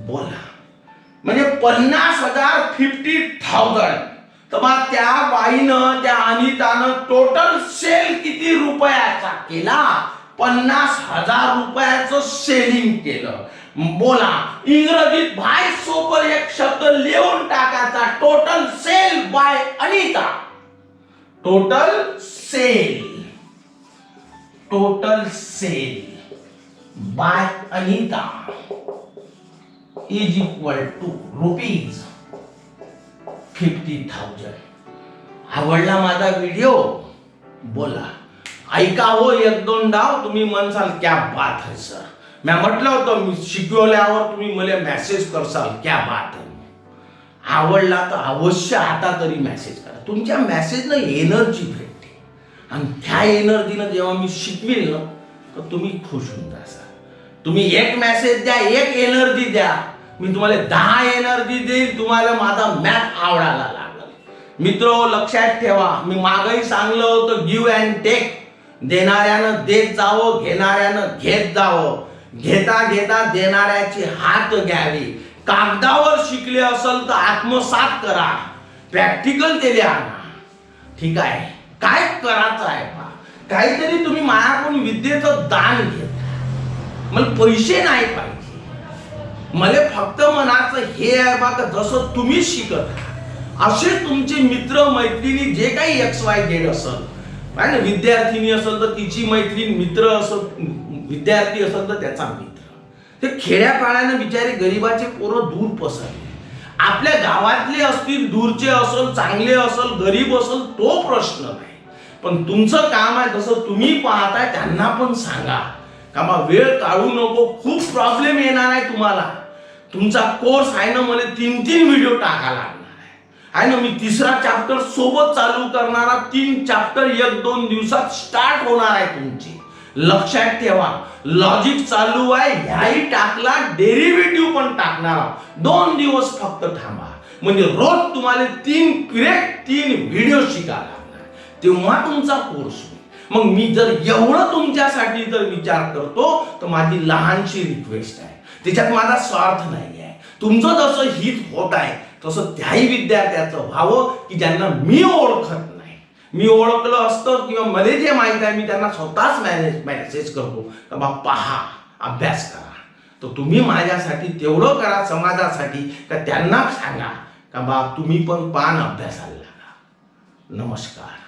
A: बोला म्हणजे 50,000 50,000. तर मग त्या बाईनं, त्या अनितानं टोटल सेल किती रुपयाचा केला? 50,000 रुपयाचं सेलिंग केलं. बोला इंग्रजीत बाय सोबत एक शब्द लिहून टाकायचा. Total sale by Anita. Total sale, total sale by Anita is equal to rupees 50,000. आवडला माझा व्हिडिओ? बोला ऐका हो, 1-2 डाव. तुम्ही म्हणसाल क्या बात है सर, मी म्हटलं होतं मी शिकवल्यावर तुम्ही मला मेसेज करसाल क्या बात है. आवडला तर अवश्य आता तरी मेसेज करा. तुमच्या मेसेजनं एनर्जी भेटते, आणि त्या एनर्जीनं जेव्हा मी शिकवेल ना तर तुम्ही खुश होऊन जासाल. तुम्ही एक मेसेज द्या, एक एनर्जी द्या, मी तुम्हाला 10 एनर्जी देईल. तुम्हाला माझा मॅथ आवडायला लागला. मित्र लक्षात ठेवा, मी मागही सांगलं होतं गिव्ह अँड टेक. देणाऱ्यानं देत जावं, घेणाऱ्यानं घेत जावं. घेता घेता देणाऱ्याची हात घ्यावी. कागदावर शिकले असेल तर आत्मसात करा, प्रॅक्टिकल केले आणा. ठीक आहे, काय करायचं आहे पा, काहीतरी तुम्ही माझ्याकडून विद्येचं दान घेत. मला पैसे नाही पाहिजे, मला फक्त मनाचं हे आहे बा, जसं तुम्ही शिकत असे तुमचे मित्र मैत्रिणी जे काही XYZ असेल, विद्यार्थिनी असेल तर तिची मैत्रीण, मित्र असेल विद्यार्थी असेल तर त्याचा मित्र. ते खेड्यापाड्यानं बिचारे गरीबाचे पोरं दूर पसरले. आपल्या गावातले असतील, दूरचे असेल, चांगले असेल, गरीब असेल, तो प्रश्न नाही. पण तुमचं काम आहे, जसं तुम्ही पाहताय त्यांना पण सांगा का बा वेळ काढू नको, खूप प्रॉब्लेम येणार आहे तुम्हाला. तुमचा कोर्स आहे ना, मला 3 व्हिडिओ टाका लागणार आहे ना. मी 3रा चॅप्टर सोबत चालू करणारा, 3 चॅप्टर 1-2 दिवसात स्टार्ट होणार आहे तुमची. लक्षात ठेवा, लॉजिक चालू आहे, ह्याही टाकला, डेरिव्हेटिव्ह पण टाकणार. 2 दिवस फक्त थांबा, म्हणजे रोज तुम्हाला 3 व्हिडिओ शिकायला लागणार, तेव्हा तुमचा कोर्स होईल. मग मी जर एवढं तुमच्यासाठी जर विचार करतो तर माझी लहानशी रिक्वेस्ट आहे, त्याच्यात माझा स्वार्थ नाही आहे. तुमचं जसं हित होत आहे तसं त्याही विद्यार्थ्याचं व्हावं की ज्यांना मी ओळखत नाही. मी ओळखलं असतं किंवा मला जे माहित आहे मी त्यांना स्वतःच मेसेज करतो का बा पहा, अभ्यास करा. तर तुम्ही माझ्यासाठी तेवढं करा समाजासाठी का त्यांना सांगा का बा तुम्ही पण पान अभ्यासाला लागा. नमस्कार.